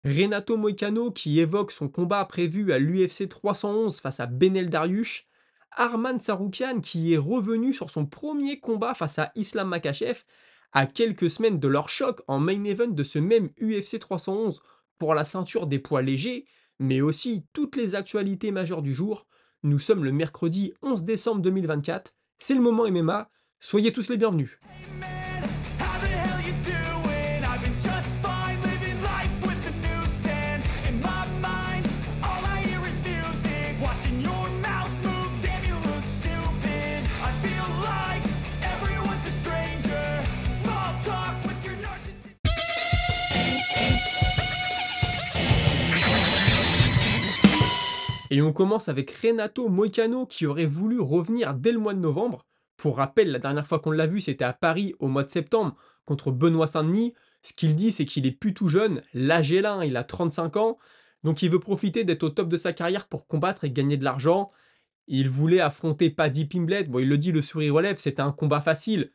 Renato Moicano qui évoque son combat prévu à l'UFC 311 face à Benel Dariush, Arman Tsarukyan qui est revenu sur son premier combat face à Islam Makhachev à quelques semaines de leur choc en main event de ce même UFC 311 pour la ceinture des poids légers, mais aussi toutes les actualités majeures du jour. Nous sommes le mercredi 11 décembre 2024, c'est le moment MMA, soyez tous les bienvenus. Man, how the hell you doing? I've been just fine living life with the noose and in my mind, all I hear is music. Watching your mouth move, damn you look stupid. I feel like everyone's a stranger. Small talk with your narcissist. Et on commence avec Renato Moicano qui aurait voulu revenir dès le mois de novembre. Pour rappel, la dernière fois qu'on l'a vu, c'était à Paris au mois de septembre contre Benoît Saint-Denis. Ce qu'il dit, c'est qu'il est plus tout jeune. L'âge est là, hein, il a 35 ans. Donc il veut profiter d'être au top de sa carrière pour combattre et gagner de l'argent. Il voulait affronter Paddy Pimblett. Bon, il le dit, le sourire relève, c'était un combat facile.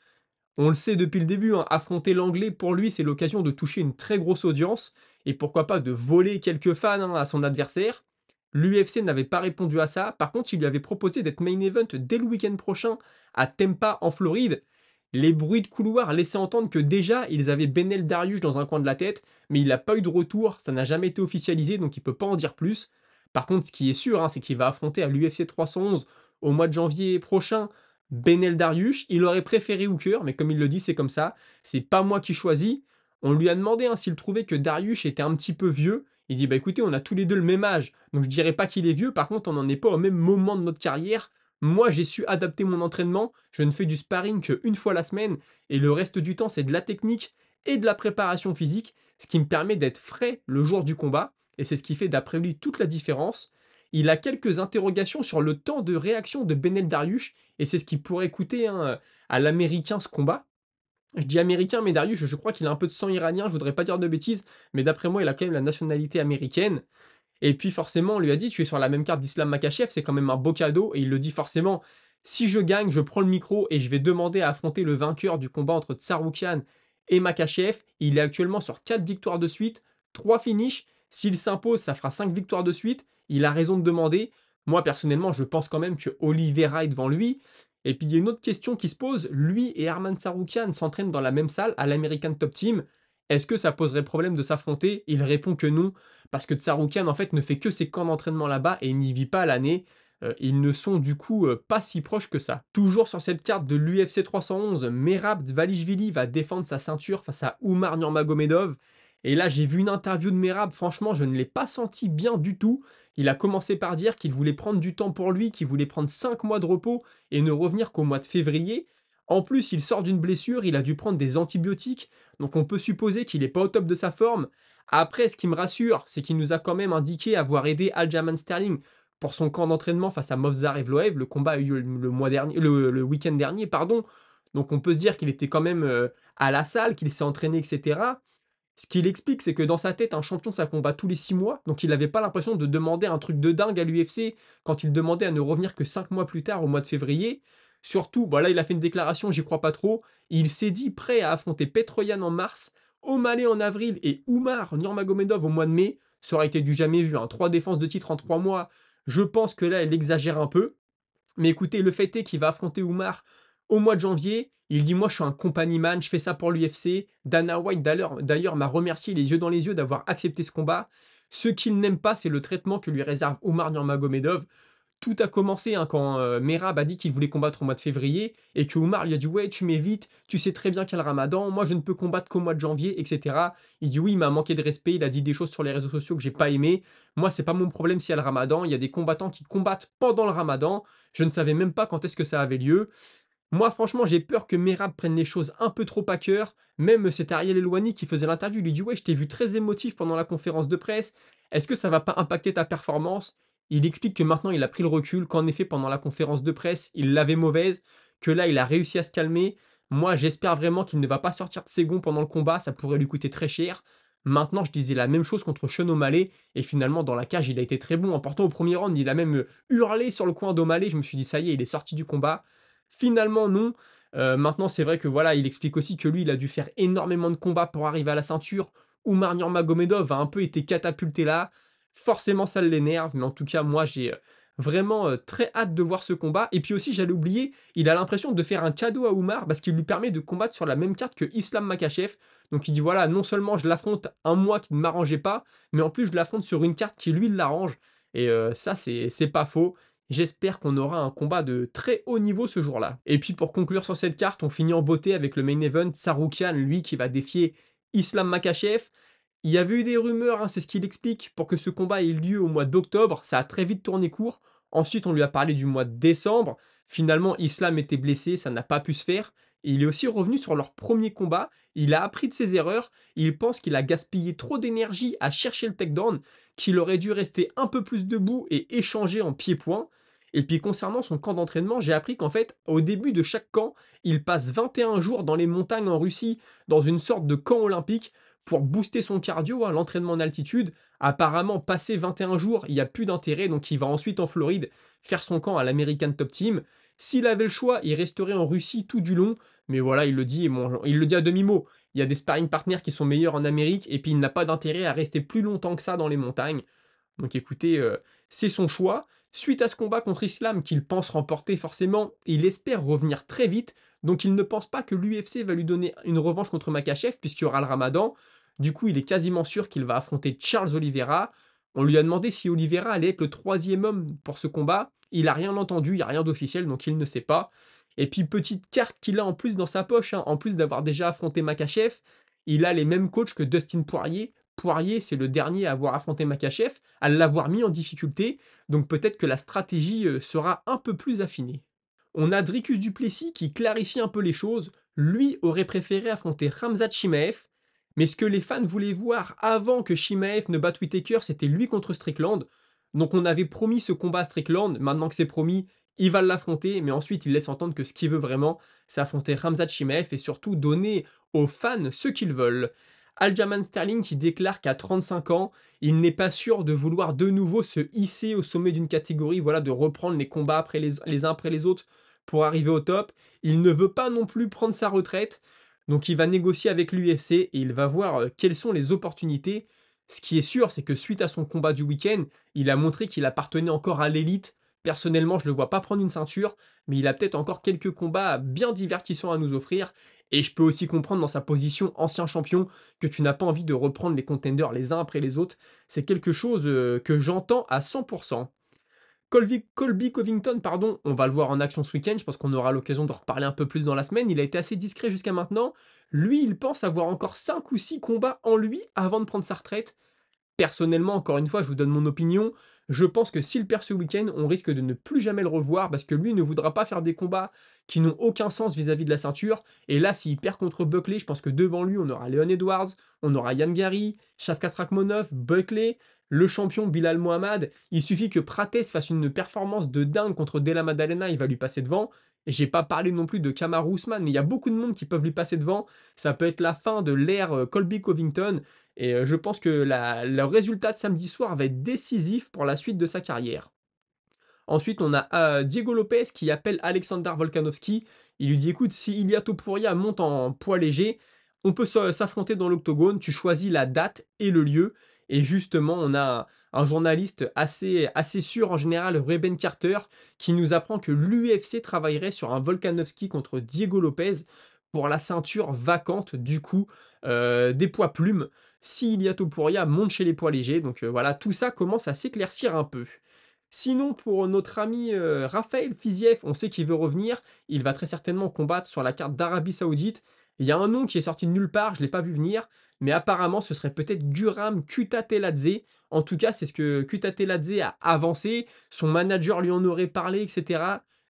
On le sait depuis le début, hein, affronter l'anglais, pour lui, c'est l'occasion de toucher une très grosse audience. Et pourquoi pas de voler quelques fans, hein, à son adversaire. L'UFC n'avait pas répondu à ça. Par contre, il lui avait proposé d'être main event dès le week-end prochain à Tampa, en Floride. Les bruits de couloir laissaient entendre que déjà, ils avaient Benel Dariush dans un coin de la tête, mais il n'a pas eu de retour, ça n'a jamais été officialisé, donc il peut pas en dire plus. Par contre, ce qui est sûr, hein, c'est qu'il va affronter à l'UFC 311 au mois de janvier prochain Benel Dariush. Il aurait préféré Hooker, mais comme il le dit, c'est comme ça. C'est pas moi qui choisis. On lui a demandé, hein, s'il trouvait que Dariush était un petit peu vieux. Il dit, bah écoutez, on a tous les deux le même âge, donc je dirais pas qu'il est vieux, par contre on n'en est pas au même moment de notre carrière. Moi j'ai su adapter mon entraînement, je ne fais du sparring qu'une fois la semaine, et le reste du temps c'est de la technique et de la préparation physique, ce qui me permet d'être frais le jour du combat, et c'est ce qui fait d'après lui toute la différence. Il a quelques interrogations sur le temps de réaction de Benel Dariush, et c'est ce qui pourrait coûter, hein, à l'américain ce combat. Je dis américain, mais Darius, je crois qu'il a un peu de sang iranien, je voudrais pas dire de bêtises, mais d'après moi, il a quand même la nationalité américaine. Et puis forcément, on lui a dit, tu es sur la même carte d'Islam Makhachev, c'est quand même un beau cadeau, et il le dit forcément, si je gagne, je prends le micro et je vais demander à affronter le vainqueur du combat entre Tsarukyan et Makhachev. Il est actuellement sur 4 victoires de suite, 3 finishes. S'il s'impose, ça fera 5 victoires de suite. Il a raison de demander. Moi, personnellement, je pense quand même que Oliveira est devant lui. Et puis, il y a une autre question qui se pose. Lui et Arman Tsarukyan s'entraînent dans la même salle, à l'American Top Team. Est-ce que ça poserait problème de s'affronter? Il répond que non, parce que Tsarukyan, en fait, ne fait que ses camps d'entraînement là-bas et il n'y vit pas à l'année. Ils ne sont du coup pas si proches que ça. Toujours sur cette carte de l'UFC 311, Merab Dvalishvili va défendre sa ceinture face à Oumar Nurmagomedov. Et là, j'ai vu une interview de Merab, franchement, je ne l'ai pas senti bien du tout. Il a commencé par dire qu'il voulait prendre du temps pour lui, qu'il voulait prendre 5 mois de repos et ne revenir qu'au mois de février. En plus, il sort d'une blessure, il a dû prendre des antibiotiques, donc on peut supposer qu'il n'est pas au top de sa forme. Après, ce qui me rassure, c'est qu'il nous a quand même indiqué avoir aidé Aljamain Sterling pour son camp d'entraînement face à Movsar Evloev. Le combat a eu lieu le mois dernier, le week-end dernier, pardon. Donc on peut se dire qu'il était quand même à la salle, qu'il s'est entraîné, etc. Ce qu'il explique, c'est que dans sa tête, un champion, ça combat tous les 6 mois, donc il n'avait pas l'impression de demander un truc de dingue à l'UFC quand il demandait à ne revenir que 5 mois plus tard, au mois de février. Surtout, bon là, il a fait une déclaration, j'y crois pas trop. Il s'est dit prêt à affronter Petroyan en mars, O'Malley en avril et Oumar Nurmagomedov au mois de mai. Ça aurait été du jamais vu, hein. 3 défenses de titre en 3 mois. Je pense que là, elle exagère un peu. Mais écoutez, le fait est qu'il va affronter Oumar au mois de janvier. Il dit, moi je suis un company man, je fais ça pour l'UFC. Dana White d'ailleurs m'a remercié les yeux dans les yeux d'avoir accepté ce combat. Ce qu'il n'aime pas, c'est le traitement que lui réserve Oumar Nurmagomedov. Tout a commencé, hein, quand Merab a dit qu'il voulait combattre au mois de février et que Oumar lui a dit, ouais, tu m'évites, tu sais très bien qu'il y a le ramadan, moi je ne peux combattre qu'au mois de janvier, etc. Il dit oui, il m'a manqué de respect, il a dit des choses sur les réseaux sociaux que j'ai pas aimé. Moi, c'est pas mon problème s'il y a le ramadan, il y a des combattants qui combattent pendant le ramadan, je ne savais même pas quand est-ce que ça avait lieu. Moi, franchement, j'ai peur que Merab prenne les choses un peu trop à cœur. Même c'est Ariel Elwani qui faisait l'interview. Il lui dit, ouais, je t'ai vu très émotif pendant la conférence de presse. Est-ce que ça va pas impacter ta performance? Il explique que maintenant il a pris le recul, qu'en effet, pendant la conférence de presse, il l'avait mauvaise, que là, il a réussi à se calmer. Moi, j'espère vraiment qu'il ne va pas sortir de ses gonds pendant le combat. Ça pourrait lui coûter très cher. Maintenant, je disais la même chose contre Sean O'Malley. Et finalement, dans la cage, il a été très bon. En portant au premier round, il a même hurlé sur le coin d'O'Malley. Je me suis dit, ça y est, il est sorti du combat. Finalement, non. Maintenant, c'est vrai que voilà, il explique aussi que lui, il a dû faire énormément de combats pour arriver à la ceinture. Oumar Nurmagomedov a un peu été catapulté là. Forcément, ça l'énerve, mais en tout cas, moi, j'ai vraiment très hâte de voir ce combat. Et puis aussi, j'allais oublier, il a l'impression de faire un cadeau à Oumar parce qu'il lui permet de combattre sur la même carte que Islam Makhachev. Donc il dit voilà, non seulement je l'affronte un mois qui ne m'arrangeait pas, mais en plus je l'affronte sur une carte qui lui l'arrange. Et ça, c'est pas faux. J'espère qu'on aura un combat de très haut niveau ce jour-là. Et puis pour conclure sur cette carte, on finit en beauté avec le main event, Tsarukyan, lui qui va défier Islam Makhachev. Il y avait eu des rumeurs, hein, c'est ce qu'il explique, pour que ce combat ait lieu au mois d'octobre. Ça a très vite tourné court. Ensuite, on lui a parlé du mois de décembre. Finalement, Islam était blessé, ça n'a pas pu se faire. Et il est aussi revenu sur leur premier combat. Il a appris de ses erreurs. Il pense qu'il a gaspillé trop d'énergie à chercher le takedown, qu'il aurait dû rester un peu plus debout et échanger en pied-point. Et puis concernant son camp d'entraînement, j'ai appris qu'en fait, au début de chaque camp, il passe 21 jours dans les montagnes en Russie, dans une sorte de camp olympique, pour booster son cardio, hein, l'entraînement en altitude. Apparemment, passé 21 jours, il n'y a plus d'intérêt, donc il va ensuite en Floride faire son camp à l'American Top Team. S'il avait le choix, il resterait en Russie tout du long, mais voilà, il le dit, bon, il le dit à demi-mot. Il y a des sparring partners qui sont meilleurs en Amérique, et puis il n'a pas d'intérêt à rester plus longtemps que ça dans les montagnes. Donc écoutez, c'est son choix. Suite à ce combat contre Islam qu'il pense remporter forcément, il espère revenir très vite, donc il ne pense pas que l'UFC va lui donner une revanche contre Makhachev puisqu'il y aura le Ramadan. Du coup, il est quasiment sûr qu'il va affronter Charles Oliveira. On lui a demandé si Oliveira allait être le troisième homme pour ce combat. Il n'a rien entendu, il n'y a rien d'officiel, donc il ne sait pas. Et puis, petite carte qu'il a en plus dans sa poche, hein, en plus d'avoir déjà affronté Makhachev, il a les mêmes coachs que Dustin Poirier. Poirier, c'est le dernier à avoir affronté Makhachev, à l'avoir mis en difficulté, donc peut-être que la stratégie sera un peu plus affinée. On a Dricus du Plessis qui clarifie un peu les choses. Lui aurait préféré affronter Khamzat Chimaev, mais ce que les fans voulaient voir avant que Chimaev ne batte Whittaker, c'était lui contre Strickland. Donc on avait promis ce combat à Strickland, maintenant que c'est promis, il va l'affronter, mais ensuite il laisse entendre que ce qu'il veut vraiment, c'est affronter Khamzat Chimaev et surtout donner aux fans ce qu'ils veulent. Aljamain Sterling qui déclare qu'à 35 ans, il n'est pas sûr de vouloir de nouveau se hisser au sommet d'une catégorie, voilà, de reprendre les combats après les uns après les autres pour arriver au top. Il ne veut pas non plus prendre sa retraite, donc il va négocier avec l'UFC et il va voir quelles sont les opportunités. Ce qui est sûr, c'est que suite à son combat du week-end, il a montré qu'il appartenait encore à l'élite. Personnellement, je ne le vois pas prendre une ceinture, mais il a peut-être encore quelques combats bien divertissants à nous offrir. Et je peux aussi comprendre dans sa position ancien champion que tu n'as pas envie de reprendre les contenders les uns après les autres. C'est quelque chose que j'entends à 100%. Colby Covington, pardon, on va le voir en action ce week-end, je pense qu'on aura l'occasion de reparler un peu plus dans la semaine, il a été assez discret jusqu'à maintenant. Lui, il pense avoir encore 5 ou 6 combats en lui avant de prendre sa retraite. Personnellement, encore une fois, je vous donne mon opinion. Je pense que s'il perd ce week-end, on risque de ne plus jamais le revoir parce que lui ne voudra pas faire des combats qui n'ont aucun sens vis-à-vis de la ceinture. Et là, s'il perd contre Buckley, je pense que devant lui, on aura Leon Edwards, on aura Yann Gary, Shavkat Rakhmonov, Buckley, le champion Bilal Mohamed. Il suffit que Prates fasse une performance de dingue contre Della Maddalena, il va lui passer devant. Et j'ai pas parlé non plus de Kamaru Usman, mais il y a beaucoup de monde qui peuvent lui passer devant. Ça peut être la fin de l'ère Colby Covington. Et je pense que le résultat de samedi soir va être décisif pour la suite de sa carrière. Ensuite, on a Diego Lopez qui appelle Alexander Volkanovski. Il lui dit écoute, si Ilia Topuria monte en poids léger, on peut s'affronter dans l'octogone. Tu choisis la date et le lieu. Et justement, on a un journaliste assez sûr en général, Reuben Carter, qui nous apprend que l'UFC travaillerait sur un Volkanovski contre Diego Lopez pour la ceinture vacante du coup des poids plumes si Ilia Topuria monte chez les poids légers. Donc voilà, tout ça commence à s'éclaircir un peu. Sinon, pour notre ami Raphaël Fiziev, on sait qu'il veut revenir. Il va très certainement combattre sur la carte d'Arabie Saoudite. Il y a un nom qui est sorti de nulle part, je ne l'ai pas vu venir, mais apparemment ce serait peut-être Guram Kutateladze. En tout cas, c'est ce que Kutateladze a avancé. Son manager lui en aurait parlé, etc.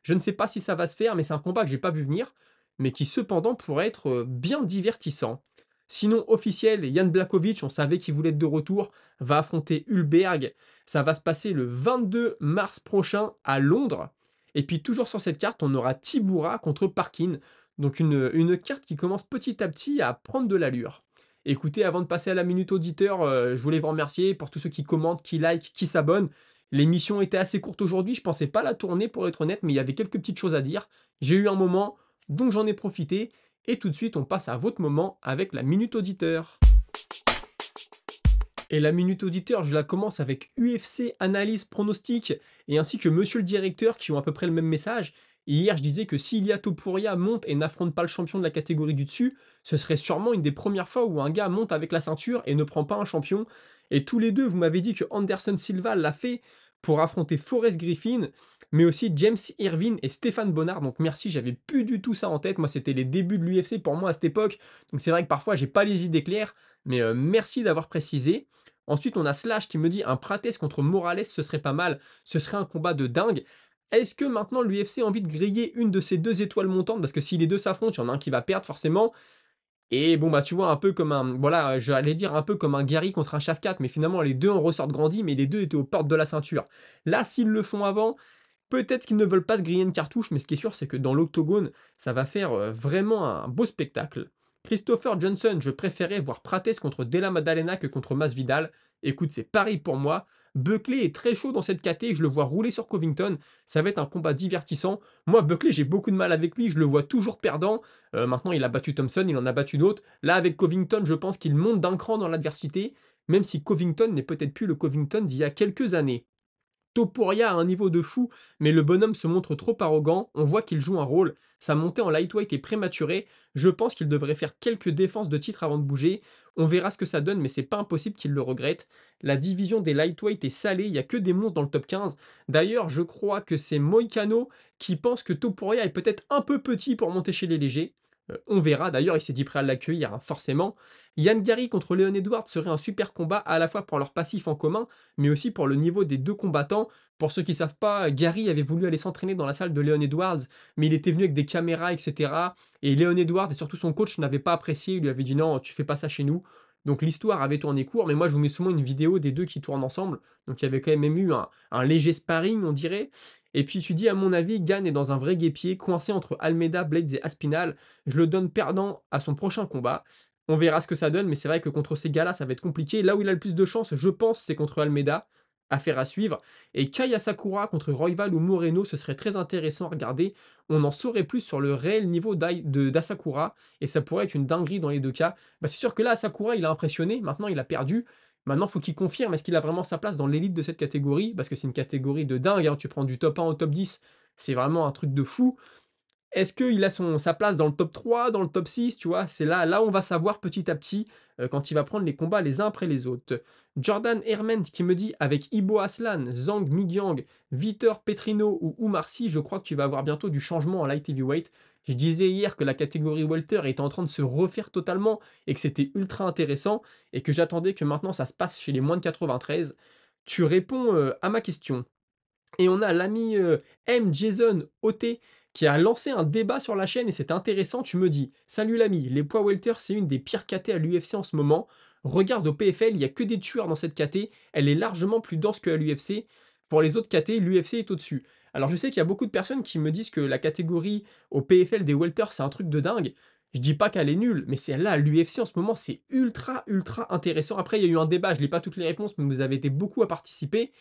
Je ne sais pas si ça va se faire, mais c'est un combat que j'ai pas vu venir, mais qui cependant pourrait être bien divertissant. Sinon, officiel, Jan Blachowicz, on savait qu'il voulait être de retour, va affronter Hulberg. Ça va se passer le 22 mars prochain à Londres. Et puis toujours sur cette carte, on aura Tibura contre Parkin. Donc une carte qui commence petit à petit à prendre de l'allure. Écoutez, avant de passer à la minute auditeur, je voulais vous remercier pour tous ceux qui commentent, qui like, qui s'abonnent. L'émission était assez courte aujourd'hui, je pensais pas la tourner pour être honnête, mais il y avait quelques petites choses à dire. J'ai eu un moment, donc j'en ai profité. Et tout de suite, on passe à votre moment avec la minute auditeur. Et la minute auditeur, je la commence avec UFC, analyse, pronostic, et ainsi que Monsieur le directeur qui ont à peu près le même message. Et hier, je disais que si Ilia Topuria monte et n'affronte pas le champion de la catégorie du dessus, ce serait sûrement une des premières fois où un gars monte avec la ceinture et ne prend pas un champion. Et tous les deux, vous m'avez dit que Anderson Silva l'a fait pour affronter Forrest Griffin, mais aussi James Irvine et Stéphane Bonnard. Donc merci, j'avais plus du tout ça en tête. Moi, c'était les débuts de l'UFC pour moi à cette époque. Donc c'est vrai que parfois, j'ai pas les idées claires, mais merci d'avoir précisé. Ensuite, on a Slash qui me dit un Prates contre Morales, ce serait pas mal, ce serait un combat de dingue. Est-ce que maintenant l'UFC a envie de griller une de ces deux étoiles montantes? Parce que si les deux s'affrontent, il y en a un qui va perdre forcément. Et bon, bah tu vois, un peu comme un. Voilà, j'allais dire un peu comme un Gary contre un Shafkat, mais finalement les deux en ressortent grandis, mais les deux étaient aux portes de la ceinture. Là, s'ils le font avant, peut-être qu'ils ne veulent pas se griller une cartouche, mais ce qui est sûr, c'est que dans l'octogone, ça va faire vraiment un beau spectacle. Christopher Johnson, je préférais voir Prates contre Della Maddalena que contre Masvidal. Écoute, c'est pareil pour moi. Buckley est très chaud dans cette KT, je le vois rouler sur Covington. Ça va être un combat divertissant. Moi, Buckley, j'ai beaucoup de mal avec lui, je le vois toujours perdant. Maintenant, il a battu Thompson, il en a battu d'autres. Là, avec Covington, je pense qu'il monte d'un cran dans l'adversité, même si Covington n'est peut-être plus le Covington d'il y a quelques années. Topuria a un niveau de fou, mais le bonhomme se montre trop arrogant, on voit qu'il joue un rôle, sa montée en lightweight est prématurée, je pense qu'il devrait faire quelques défenses de titre avant de bouger, on verra ce que ça donne, mais c'est pas impossible qu'il le regrette. La division des lightweight est salée, il n'y a que des monstres dans le top 15, d'ailleurs je crois que c'est Moïcano qui pense que Topuria est peut-être un peu petit pour monter chez les légers. On verra, d'ailleurs il s'est dit prêt à l'accueillir, hein, forcément. Yann Gary contre Leon Edwards serait un super combat à la fois pour leur passif en commun, mais aussi pour le niveau des deux combattants. Pour ceux qui ne savent pas, Gary avait voulu aller s'entraîner dans la salle de Leon Edwards, mais il était venu avec des caméras, etc. Et Leon Edwards et surtout son coach n'avaient pas apprécié, il lui avait dit non, tu fais pas ça chez nous. Donc l'histoire avait tourné court, mais moi je vous mets souvent une vidéo des deux qui tournent ensemble. Donc il y avait quand même eu un léger sparring, on dirait. Et puis tu dis, à mon avis, Gann est dans un vrai guépier, coincé entre Almeida, Blades et Aspinal. Je le donne perdant à son prochain combat. On verra ce que ça donne, mais c'est vrai que contre ces gars-là, ça va être compliqué. Là où il a le plus de chance, je pense, c'est contre Almeida. Affaire à suivre. Et Kaya Sakura contre Royval ou Moreno, ce serait très intéressant à regarder. On en saurait plus sur le réel niveau d'Asakura, et ça pourrait être une dinguerie dans les deux cas. Bah, c'est sûr que là, Asakura, il a impressionné, maintenant il a perdu. Maintenant, faut qu'il confirme, est-ce qu'il a vraiment sa place dans l'élite de cette catégorie? Parce que c'est une catégorie de dingue, hein. Tu prends du top 1 au top 10, c'est vraiment un truc de fou. Est-ce qu'il a sa place dans le top 3, dans le top 6, tu vois? C'est là on va savoir petit à petit, quand il va prendre les combats les uns après les autres. Jordan Herment qui me dit: «Avec Ibo Aslan, Zhang Migyang, Vitor Petrino ou Oumar Sy, je crois que tu vas avoir bientôt du changement en light heavyweight». Je disais hier que la catégorie welter était en train de se refaire totalement et que c'était ultra intéressant et que j'attendais que maintenant ça se passe chez les moins de 93. Tu réponds, à ma question. Et on a l'ami M. Jason OT qui a lancé un débat sur la chaîne et c'est intéressant. Tu me dis: «Salut l'ami, les poids welter, c'est une des pires KT à l'UFC en ce moment. Regarde au PFL, il y a que des tueurs dans cette KT. Elle est largement plus dense que à l'UFC. Pour les autres KT, l'UFC est au-dessus». Alors je sais qu'il y a beaucoup de personnes qui me disent que la catégorie au PFL des welter, c'est un truc de dingue. Je dis pas qu'elle est nulle, mais c'est là, l'UFC en ce moment, c'est ultra, ultra intéressant. Après, il y a eu un débat, je n'ai pas toutes les réponses, mais vous avez été beaucoup à participer.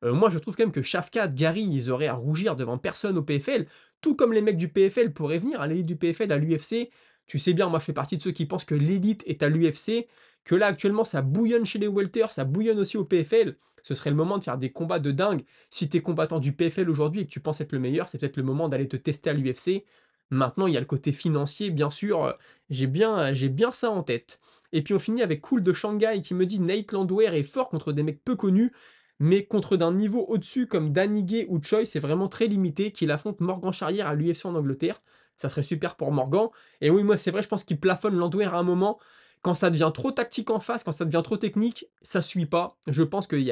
Moi, je trouve quand même que Shafkat, Gary, ils auraient à rougir devant personne au PFL, tout comme les mecs du PFL pourraient venir à l'élite du PFL, à l'UFC. Tu sais bien, moi, je fais partie de ceux qui pensent que l'élite est à l'UFC, que là, actuellement, ça bouillonne chez les welters, ça bouillonne aussi au PFL. Ce serait le moment de faire des combats de dingue. Si t'es combattant du PFL aujourd'hui et que tu penses être le meilleur, c'est peut-être le moment d'aller te tester à l'UFC. Maintenant, il y a le côté financier, bien sûr, j'ai bien ça en tête. Et puis on finit avec Cool de Shanghai qui me dit: Nate Landwehr est fort contre des mecs peu connus, mais contre d'un niveau au-dessus comme Danigay ou Choi, c'est vraiment très limité, qu'il affronte Morgan Charrière à l'UFC en Angleterre. Ça serait super pour Morgan. Et oui, moi c'est vrai, je pense qu'il plafonne Landwehr à un moment. Quand ça devient trop tactique en face, quand ça devient trop technique, ça suit pas. Je pense qu'il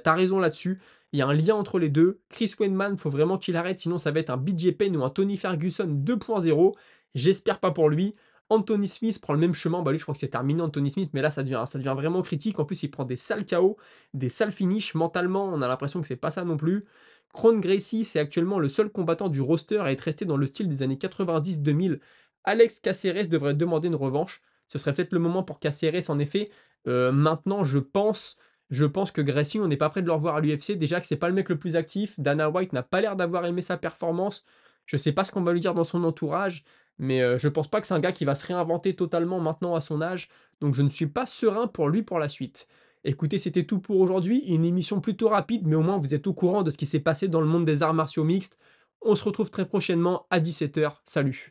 t'as raison là-dessus. Il y a un lien entre les deux. Chris Weidman, faut vraiment qu'il arrête, sinon ça va être un BJ Penn ou un Tony Ferguson 2.0. J'espère pas pour lui. Anthony Smith prend le même chemin, bah lui je crois que c'est terminé Anthony Smith, mais là ça devient vraiment critique, en plus il prend des sales KO, des sales finishes, mentalement on a l'impression que c'est pas ça non plus. Kron Gracie c'est actuellement le seul combattant du roster à être resté dans le style des années 90-2000. Alex Caceres devrait demander une revanche, ce serait peut-être le moment pour Caceres en effet. Maintenant je pense que Gracie on n'est pas prêt de le revoir à l'UFC, déjà que c'est pas le mec le plus actif, Dana White n'a pas l'air d'avoir aimé sa performance, je sais pas ce qu'on va lui dire dans son entourage, mais je pense pas que c'est un gars qui va se réinventer totalement maintenant à son âge, donc je ne suis pas serein pour lui pour la suite. Écoutez, c'était tout pour aujourd'hui, une émission plutôt rapide, mais au moins vous êtes au courant de ce qui s'est passé dans le monde des arts martiaux mixtes. On se retrouve très prochainement à 17 h. Salut!